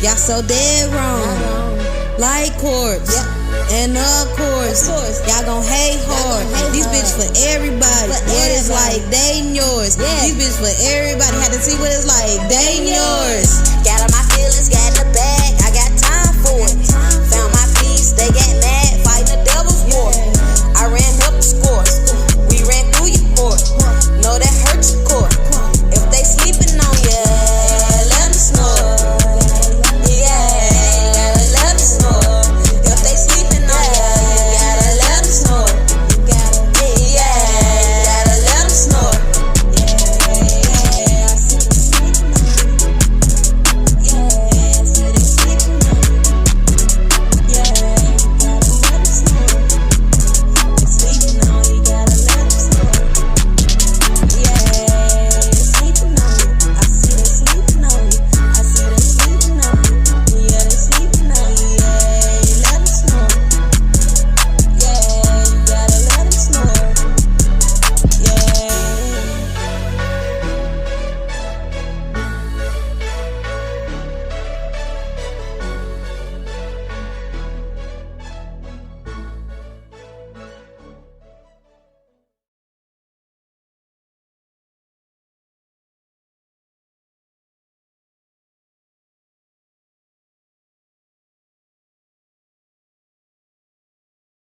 Y'all so dead wrong. Like corpse. And of course, y'all gon' hate hard. These bitches for everybody. What it's like, they ain't yours. These bitches for everybody. Had to see what it's like, they ain't yours.